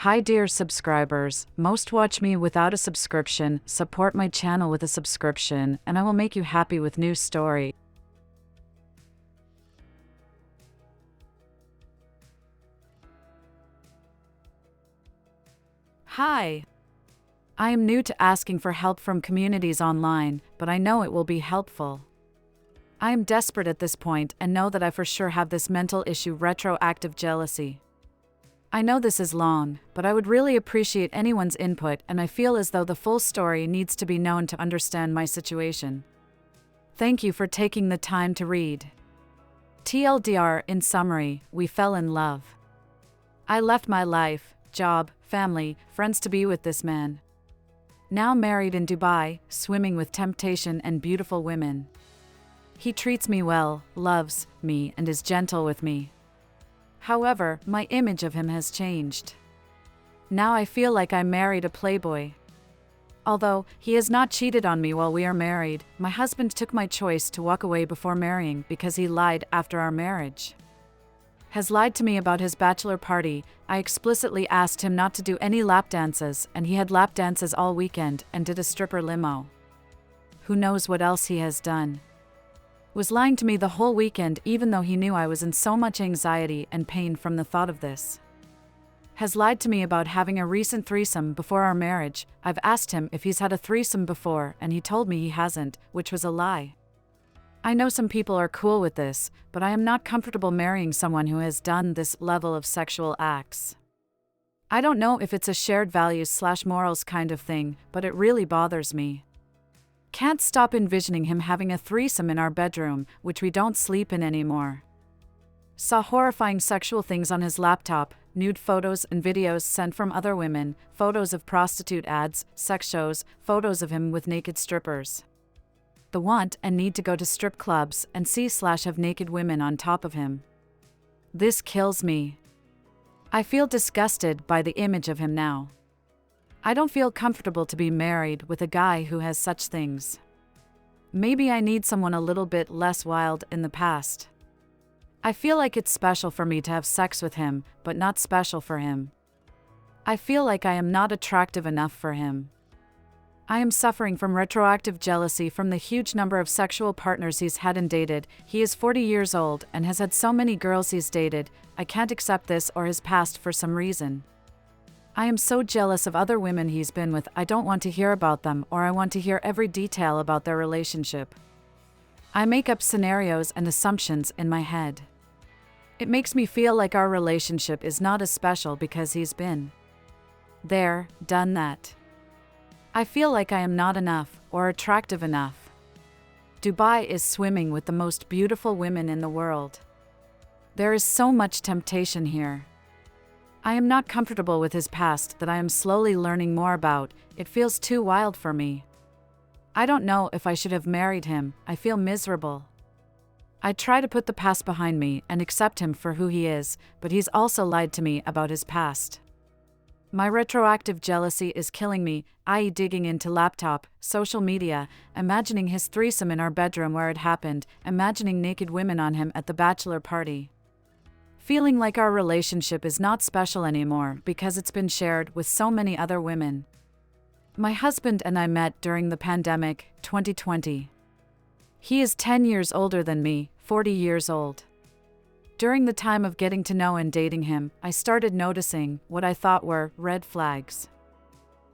Hi dear subscribers, most watch me without a subscription, support my channel with a subscription, and I will make you happy with new story. Hi. I am new to asking for help from communities online, but I know it will be helpful. I am desperate at this point and know that I for sure have this mental issue, retroactive jealousy. I know this is long, but I would really appreciate anyone's input, and I feel as though the full story needs to be known to understand my situation. Thank you for taking the time to read. TLDR, in summary, we fell in love. I left my life, job, family, friends to be with this man. Now married in Dubai, swimming with temptation and beautiful women. He treats me well, loves me, and is gentle with me. However, my image of him has changed. Now I feel like I married a playboy. Although he has not cheated on me while we are married, my husband took my choice to walk away before marrying because he lied after our marriage. Has lied to me about his bachelor party. I explicitly asked him not to do any lap dances, and he had lap dances all weekend and did a stripper limo. Who knows what else he has done? Was lying to me the whole weekend even though he knew I was in so much anxiety and pain from the thought of this. Has lied to me about having a recent threesome before our marriage. I've asked him if he's had a threesome before and he told me he hasn't, which was a lie. I know some people are cool with this, but I am not comfortable marrying someone who has done this level of sexual acts. I don't know if it's a shared values/morals kind of thing, but it really bothers me. Can't stop envisioning him having a threesome in our bedroom, which we don't sleep in anymore. Saw horrifying sexual things on his laptop, nude photos and videos sent from other women, photos of prostitute ads, sex shows, photos of him with naked strippers. The want and need to go to strip clubs and see/have naked women on top of him. This kills me. I feel disgusted by the image of him now. I don't feel comfortable to be married with a guy who has such things. Maybe I need someone a little bit less wild in the past. I feel like it's special for me to have sex with him, but not special for him. I feel like I am not attractive enough for him. I am suffering from retroactive jealousy from the huge number of sexual partners he's had and dated. He is 40 years old and has had so many girls he's dated. I can't accept this or his past for some reason. I am so jealous of other women he's been with. I don't want to hear about them, or I want to hear every detail about their relationship. I make up scenarios and assumptions in my head. It makes me feel like our relationship is not as special because he's been there, done that. I feel like I am not enough or attractive enough. Dubai is swimming with the most beautiful women in the world. There is so much temptation here. I am not comfortable with his past that I am slowly learning more about. It feels too wild for me. I don't know if I should have married him. I feel miserable. I try to put the past behind me and accept him for who he is, but he's also lied to me about his past. My retroactive jealousy is killing me, i.e. digging into laptop, social media, imagining his threesome in our bedroom where it happened, imagining naked women on him at the bachelor party. Feeling like our relationship is not special anymore because it's been shared with so many other women. My husband and I met during the pandemic, 2020. He is 10 years older than me, 40 years old. During the time of getting to know and dating him, I started noticing what I thought were red flags.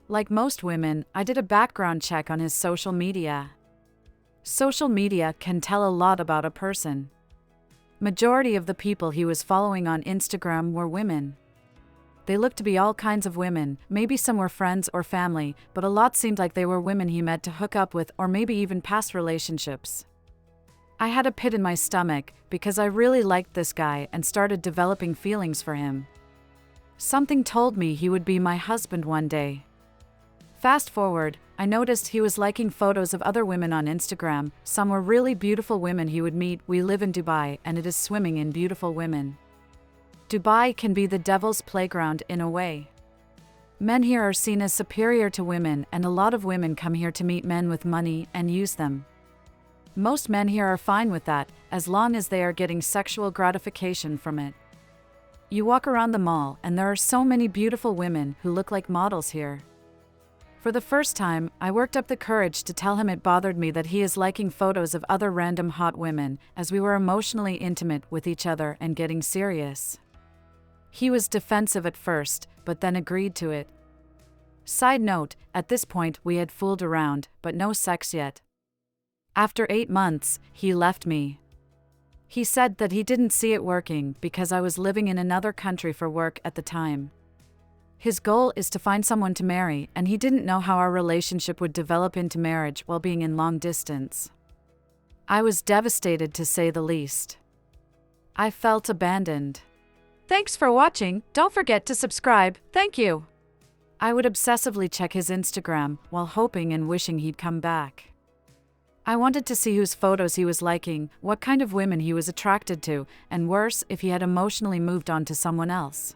Like most women, I did a background check on his social media. Social media can tell a lot about a person. Majority of the people he was following on Instagram were women. They looked to be all kinds of women, maybe some were friends or family, but a lot seemed like they were women he met to hook up with or maybe even past relationships. I had a pit in my stomach because I really liked this guy and started developing feelings for him. Something told me he would be my husband one day. Fast forward, I noticed he was liking photos of other women on Instagram. Some were really beautiful women he would meet. We live in Dubai and it is swimming in beautiful women. Dubai can be the devil's playground in a way. Men here are seen as superior to women, and a lot of women come here to meet men with money and use them. Most men here are fine with that, as long as they are getting sexual gratification from it. You walk around the mall and there are so many beautiful women who look like models here. For the first time, I worked up the courage to tell him it bothered me that he is liking photos of other random hot women, as we were emotionally intimate with each other and getting serious. He was defensive at first, but then agreed to it. Side note, at this point we had fooled around, but no sex yet. After 8 months, he left me. He said that he didn't see it working because I was living in another country for work at the time. His goal is to find someone to marry, and he didn't know how our relationship would develop into marriage while being in long distance. I was devastated, to say the least. I felt abandoned. Thanks for watching. Don't forget to subscribe. Thank you. I would obsessively check his Instagram while hoping and wishing he'd come back. I wanted to see whose photos he was liking, what kind of women he was attracted to, and worse, if he had emotionally moved on to someone else.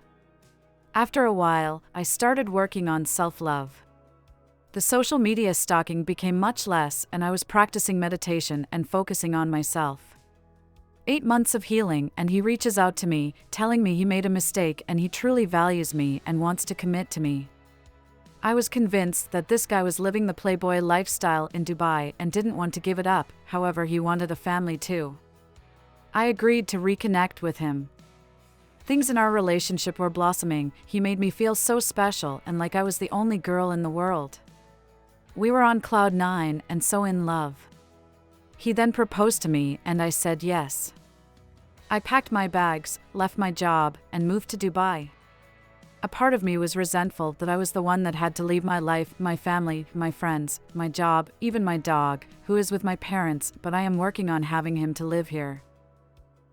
After a while, I started working on self-love. The social media stalking became much less, and I was practicing meditation and focusing on myself. 8 months of healing, and he reaches out to me, telling me he made a mistake and he truly values me and wants to commit to me. I was convinced that this guy was living the Playboy lifestyle in Dubai and didn't want to give it up, however he wanted a family too. I agreed to reconnect with him. Things in our relationship were blossoming. He made me feel so special and like I was the only girl in the world. We were on cloud 9 and so in love. He then proposed to me and I said yes. I packed my bags, left my job, and moved to Dubai. A part of me was resentful that I was the one that had to leave my life, my family, my friends, my job, even my dog, who is with my parents, but I am working on having him to live here.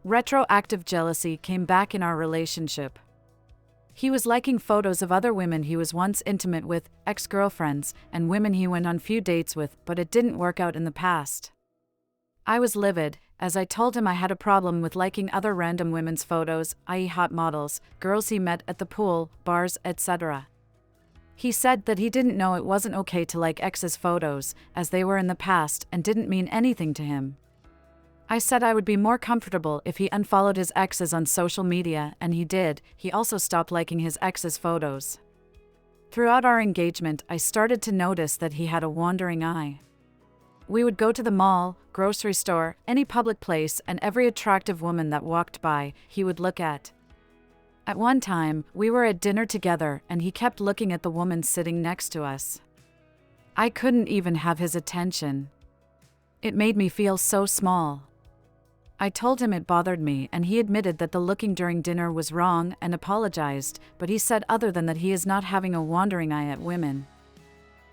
Retroactive jealousy came back in our relationship. He was liking photos of other women he was once intimate with, ex-girlfriends, and women he went on few dates with, but it didn't work out in the past. I was livid, as I told him I had a problem with liking other random women's photos, i.e. hot models, girls he met at the pool, bars, etc. He said that he didn't know it wasn't okay to like ex's photos, as they were in the past and didn't mean anything to him. I said I would be more comfortable if he unfollowed his exes on social media, and he did. He also stopped liking his ex's photos. Throughout our engagement, I started to notice that he had a wandering eye. We would go to the mall, grocery store, any public place, and every attractive woman that walked by, he would look at. At one time, we were at dinner together and he kept looking at the woman sitting next to us. I couldn't even have his attention. It made me feel so small. I told him it bothered me and he admitted that the looking during dinner was wrong and apologized, but he said other than that he is not having a wandering eye at women.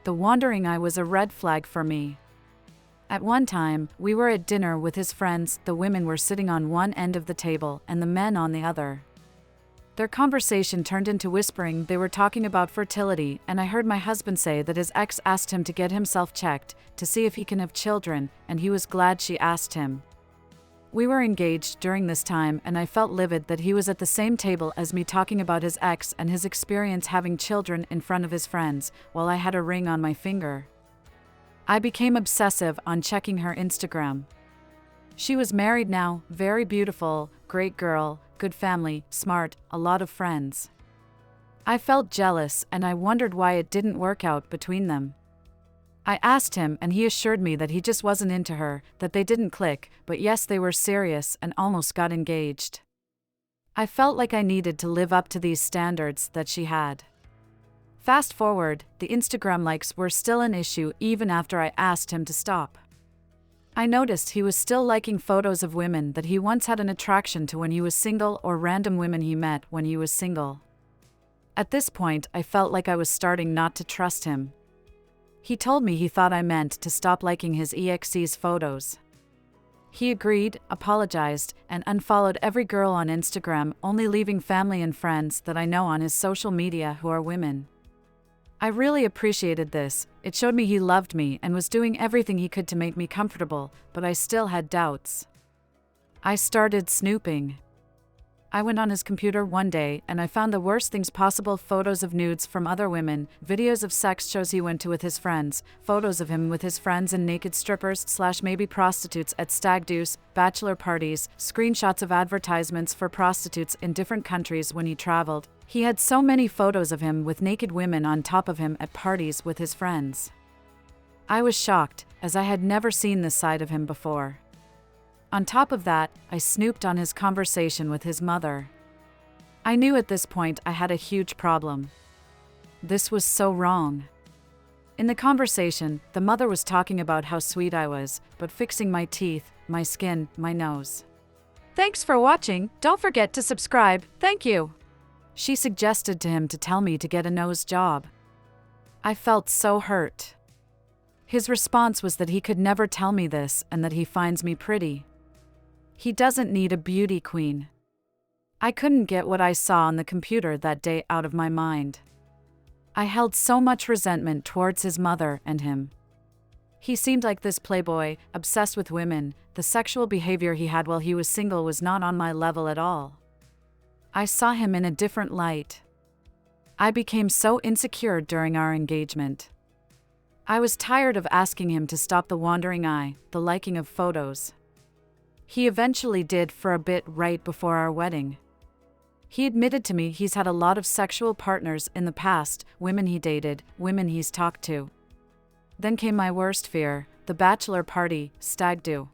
The wandering eye was a red flag for me. At one time, we were at dinner with his friends. The women were sitting on one end of the table and the men on the other. Their conversation turned into whispering. They were talking about fertility, and I heard my husband say that his ex asked him to get himself checked to see if he can have children, and he was glad she asked him. We were engaged during this time, and I felt livid that he was at the same table as me talking about his ex and his experience having children in front of his friends, while I had a ring on my finger. I became obsessive on checking her Instagram. She was married now, very beautiful, great girl, good family, smart, a lot of friends. I felt jealous and I wondered why it didn't work out between them. I asked him and he assured me that he just wasn't into her, that they didn't click, but yes, they were serious and almost got engaged. I felt like I needed to live up to these standards that she had. Fast forward, the Instagram likes were still an issue even after I asked him to stop. I noticed he was still liking photos of women that he once had an attraction to when he was single or random women he met when he was single. At this point, I felt like I was starting not to trust him. He told me he thought I meant to stop liking his ex's photos. He agreed, apologized, and unfollowed every girl on Instagram, only leaving family and friends that I know on his social media who are women. I really appreciated this. It showed me he loved me and was doing everything he could to make me comfortable, but I still had doubts. I started snooping. I went on his computer one day and I found the worst things possible: photos of nudes from other women, videos of sex shows he went to with his friends, photos of him with his friends and naked strippers/maybe prostitutes at stag do's, bachelor parties, screenshots of advertisements for prostitutes in different countries when he traveled. He had so many photos of him with naked women on top of him at parties with his friends. I was shocked, as I had never seen this side of him before. On top of that, I snooped on his conversation with his mother. I knew at this point I had a huge problem. This was so wrong. In the conversation, the mother was talking about how sweet I was, but fixing my teeth, my skin, my nose. Thanks for watching, don't forget to subscribe, thank you. She suggested to him to tell me to get a nose job. I felt so hurt. His response was that he could never tell me this and that he finds me pretty. He doesn't need a beauty queen. I couldn't get what I saw on the computer that day out of my mind. I held so much resentment towards his mother and him. He seemed like this playboy, obsessed with women. The sexual behavior he had while he was single was not on my level at all. I saw him in a different light. I became so insecure during our engagement. I was tired of asking him to stop the wandering eye, the liking of photos. He eventually did for a bit right before our wedding. He admitted to me he's had a lot of sexual partners in the past, women he dated, women he's talked to. Then came my worst fear, the bachelor party, stag do.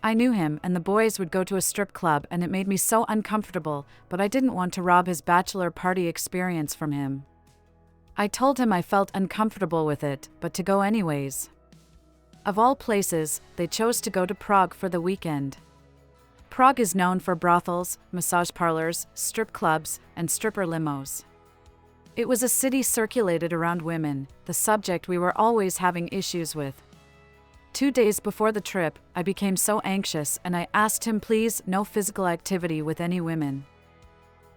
I knew him and the boys would go to a strip club and it made me so uncomfortable, but I didn't want to rob his bachelor party experience from him. I told him I felt uncomfortable with it, but to go anyways. Of all places, they chose to go to Prague for the weekend. Prague is known for brothels, massage parlors, strip clubs, and stripper limos. It was a city circulated around women, the subject we were always having issues with. 2 days before the trip, I became so anxious and I asked him please no physical activity with any women.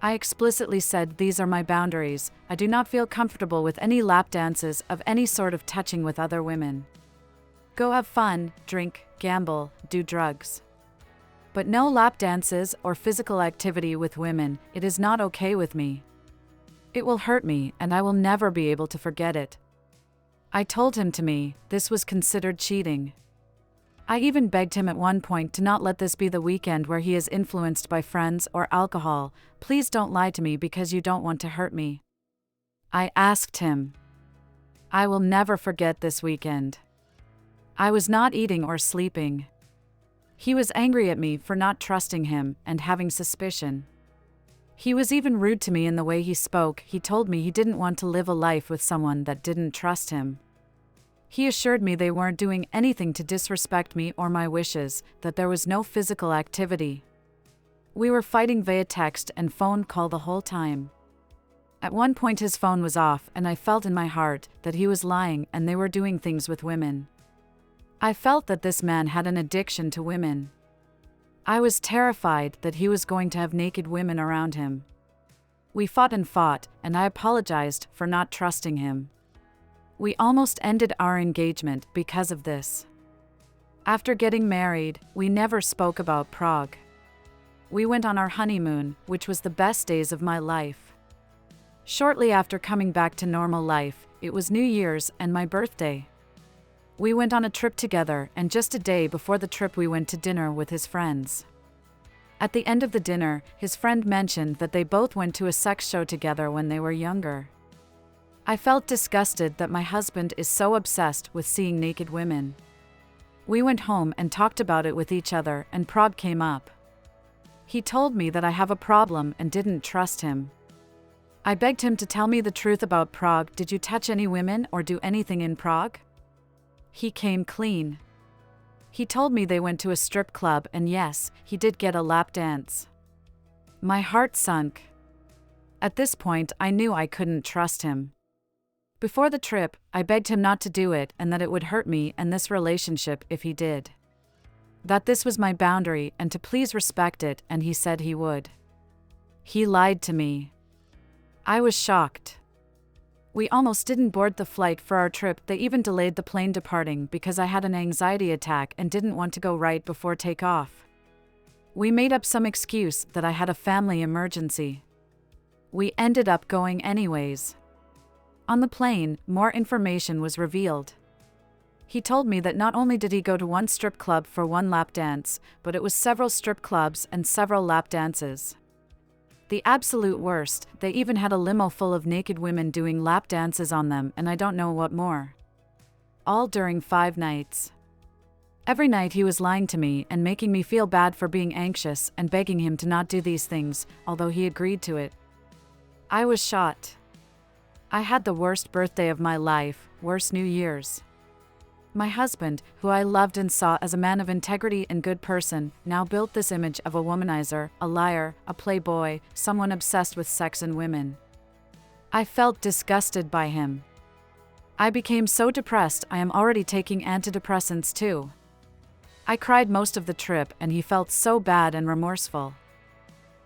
I explicitly said these are my boundaries, I do not feel comfortable with any lap dances of any sort of touching with other women. Go have fun, drink, gamble, do drugs. But no lap dances or physical activity with women, it is not okay with me. It will hurt me and I will never be able to forget it. I told him to me, this was considered cheating. I even begged him at one point to not let this be the weekend where he is influenced by friends or alcohol. Please don't lie to me because you don't want to hurt me. I asked him. I will never forget this weekend. I was not eating or sleeping. He was angry at me for not trusting him and having suspicion. He was even rude to me in the way he spoke. He told me he didn't want to live a life with someone that didn't trust him. He assured me they weren't doing anything to disrespect me or my wishes, that there was no physical activity. We were fighting via text and phone call the whole time. At one point his phone was off and I felt in my heart that he was lying and they were doing things with women. I felt that this man had an addiction to women. I was terrified that he was going to have naked women around him. We fought and I apologized for not trusting him. We almost ended our engagement because of this. After getting married, we never spoke about Prague. We went on our honeymoon, which was the best days of my life. Shortly after coming back to normal life, it was New Year's and my birthday. We went on a trip together and just a day before the trip we went to dinner with his friends. At the end of the dinner, his friend mentioned that they both went to a sex show together when they were younger. I felt disgusted that my husband is so obsessed with seeing naked women. We went home and talked about it with each other and Prague came up. He told me that I have a problem and didn't trust him. I begged him to tell me the truth about Prague. Did you touch any women or do anything in Prague? He came clean. He told me they went to a strip club and yes, he did get a lap dance. My heart sunk. At this point, I knew I couldn't trust him. Before the trip, I begged him not to do it and that it would hurt me and this relationship if he did. That this was my boundary and to please respect it, and he said he would. He lied to me. I was shocked. We almost didn't board the flight for our trip. They even delayed the plane departing because I had an anxiety attack and didn't want to go right before takeoff. We made up some excuse that I had a family emergency. We ended up going anyways. On the plane, more information was revealed. He told me that not only did he go to one strip club for one lap dance, but it was several strip clubs and several lap dances. The absolute worst, they even had a limo full of naked women doing lap dances on them, and I don't know what more. All during 5 nights. Every night he was lying to me and making me feel bad for being anxious and begging him to not do these things, although he agreed to it. I was shot. I had the worst birthday of my life, worst New Year's. My husband, who I loved and saw as a man of integrity and good person, now built this image of a womanizer, a liar, a playboy, someone obsessed with sex and women. I felt disgusted by him. I became so depressed I am already taking antidepressants too. I cried most of the trip and he felt so bad and remorseful.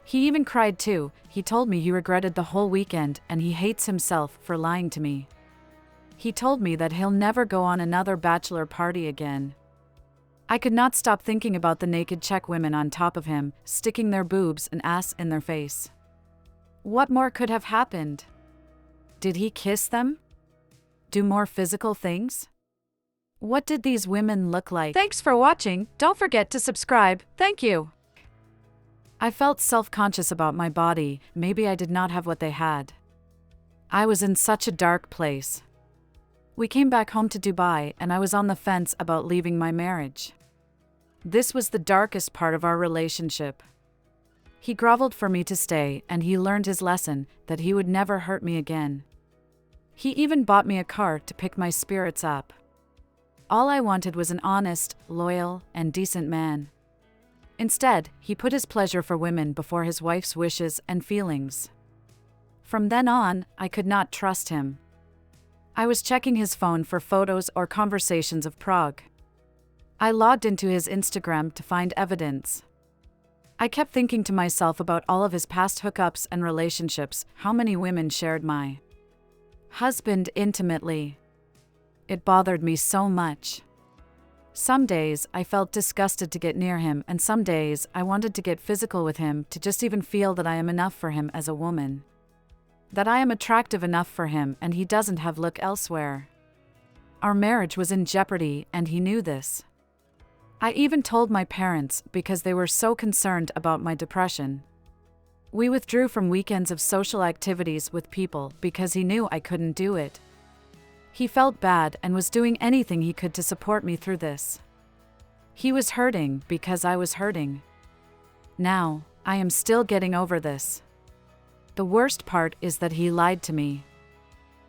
He even cried too. He told me he regretted the whole weekend and he hates himself for lying to me. He told me that he'll never go on another bachelor party again. I could not stop thinking about the naked Czech women on top of him, sticking their boobs and ass in their face. What more could have happened? Did he kiss them? Do more physical things? What did these women look like? Thanks for watching. Don't forget to subscribe. Thank you. I felt self-conscious about my body. Maybe I did not have what they had. I was in such a dark place. We came back home to Dubai and I was on the fence about leaving my marriage. This was the darkest part of our relationship. He groveled for me to stay and he learned his lesson that he would never hurt me again. He even bought me a car to pick my spirits up. All I wanted was an honest, loyal, and decent man. Instead, he put his pleasure for women before his wife's wishes and feelings. From then on, I could not trust him. I was checking his phone for photos or conversations of Prague. I logged into his Instagram to find evidence. I kept thinking to myself about all of his past hookups and relationships, how many women shared my husband intimately. It bothered me so much. Some days I felt disgusted to get near him, and some days I wanted to get physical with him to just even feel that I am enough for him as a woman. That I am attractive enough for him and he doesn't have look elsewhere. Our marriage was in jeopardy and he knew this. I even told my parents because they were so concerned about my depression. We withdrew from weekends of social activities with people because he knew I couldn't do it. He felt bad and was doing anything he could to support me through this. He was hurting because I was hurting. Now, I am still getting over this. The worst part is that he lied to me.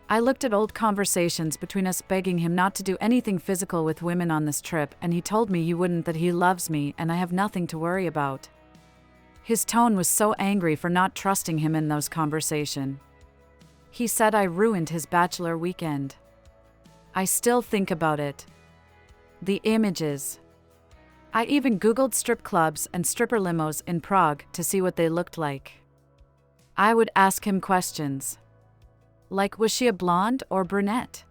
I looked at old conversations between us begging him not to do anything physical with women on this trip, and he told me he wouldn't, that he loves me and I have nothing to worry about. His tone was so angry for not trusting him in those conversations. He said I ruined his bachelor weekend. I still think about it. The images. I even Googled strip clubs and stripper limos in Prague to see what they looked like. I would ask him questions. Like, was she a blonde or brunette?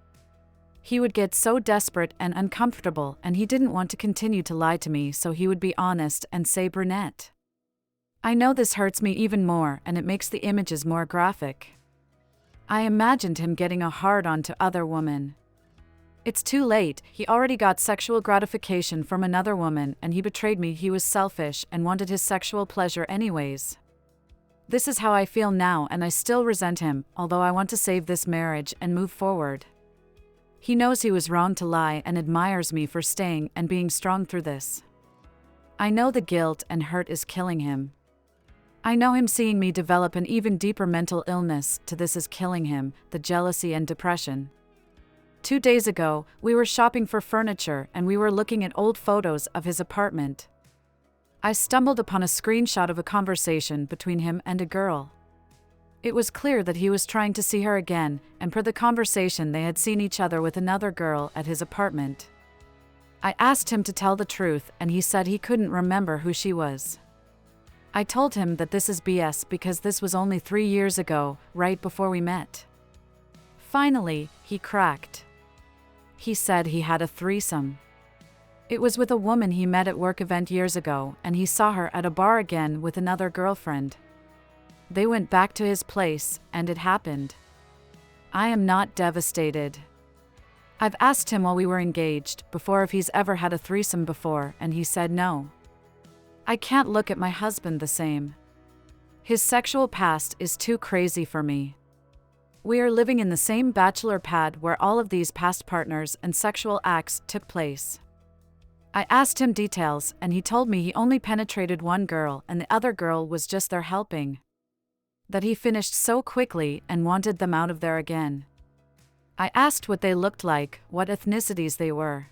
He would get so desperate and uncomfortable, and he didn't want to continue to lie to me, so he would be honest and say brunette. I know this hurts me even more, and it makes the images more graphic. I imagined him getting a hard-on to other women. It's too late. He already got sexual gratification from another woman, and he betrayed me. He was selfish and wanted his sexual pleasure anyways. This is how I feel now, and I still resent him, although I want to save this marriage and move forward. He knows he was wrong to lie and admires me for staying and being strong through this. I know the guilt and hurt is killing him. I know him seeing me develop an even deeper mental illness to this is killing him, the jealousy and depression. 2 days ago, we were shopping for furniture and we were looking at old photos of his apartment. I stumbled upon a screenshot of a conversation between him and a girl. It was clear that he was trying to see her again, and per the conversation they had seen each other with another girl at his apartment. I asked him to tell the truth and he said he couldn't remember who she was. I told him that this is BS because this was only 3 years ago, right before we met. Finally, he cracked. He said he had a threesome. It was with a woman he met at work event years ago, and he saw her at a bar again with another girlfriend. They went back to his place, and it happened. I am not devastated. I've asked him while we were engaged before if he's ever had a threesome before, and he said no. I can't look at my husband the same. His sexual past is too crazy for me. We are living in the same bachelor pad where all of these past partners and sexual acts took place. I asked him details, and he told me he only penetrated one girl and the other girl was just there helping. That he finished so quickly and wanted them out of there again. I asked what they looked like, what ethnicities they were.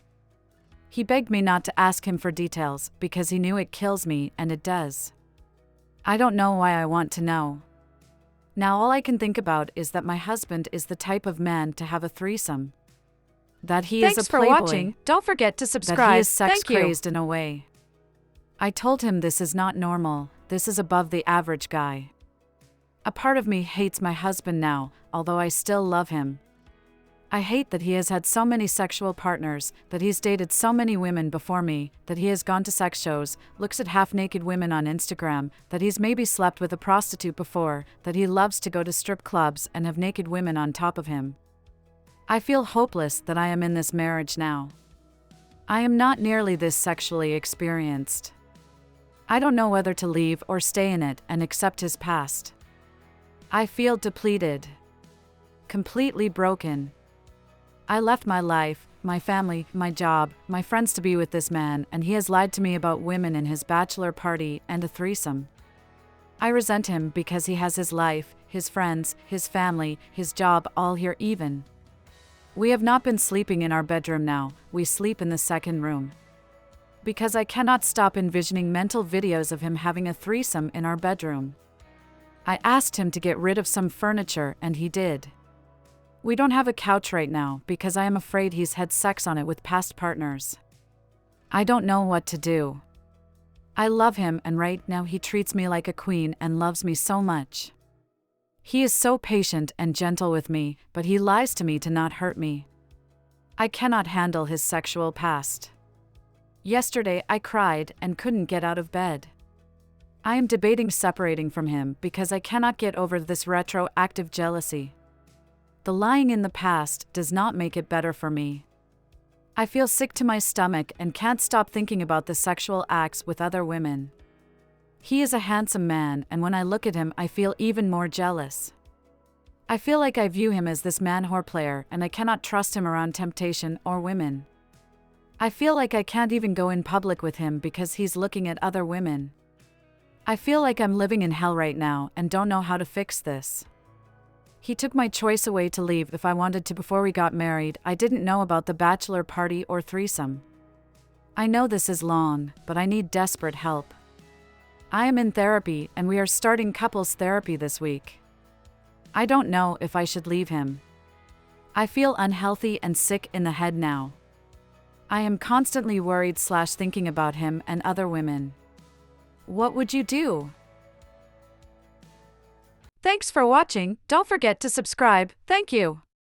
He begged me not to ask him for details because he knew it kills me, and it does. I don't know why I want to know. Now all I can think about is that my husband is the type of man to have a threesome. That he is a playboy. Thanks for watching. Don't forget to subscribe. That he is sex-crazed in a way. I told him this is not normal, this is above the average guy. A part of me hates my husband now, although I still love him. I hate that he has had so many sexual partners, that he's dated so many women before me, that he has gone to sex shows, looks at half-naked women on Instagram, that he's maybe slept with a prostitute before, that he loves to go to strip clubs and have naked women on top of him. I feel hopeless that I am in this marriage now. I am not nearly this sexually experienced. I don't know whether to leave or stay in it and accept his past. I feel depleted. Completely broken. I left my life, my family, my job, my friends to be with this man, and he has lied to me about women in his bachelor party and a threesome. I resent him because he has his life, his friends, his family, his job all here even. We have not been sleeping in our bedroom now, we sleep in the second room. Because I cannot stop envisioning mental videos of him having a threesome in our bedroom. I asked him to get rid of some furniture and he did. We don't have a couch right now because I am afraid he's had sex on it with past partners. I don't know what to do. I love him and right now he treats me like a queen and loves me so much. He is so patient and gentle with me, but he lies to me to not hurt me. I cannot handle his sexual past. Yesterday I cried and couldn't get out of bed. I am debating separating from him because I cannot get over this retroactive jealousy. The lying in the past does not make it better for me. I feel sick to my stomach and can't stop thinking about the sexual acts with other women. He is a handsome man, and when I look at him I feel even more jealous. I feel like I view him as this man-whore player and I cannot trust him around temptation or women. I feel like I can't even go in public with him because he's looking at other women. I feel like I'm living in hell right now and don't know how to fix this. He took my choice away to leave if I wanted to before we got married. I didn't know about the bachelor party or threesome. I know this is long, but I need desperate help. I am in therapy and we are starting couples therapy this week. I don't know if I should leave him. I feel unhealthy and sick in the head now. I am constantly worried/thinking about him and other women. What would you do? Thanks for watching. Don't forget to subscribe. Thank you.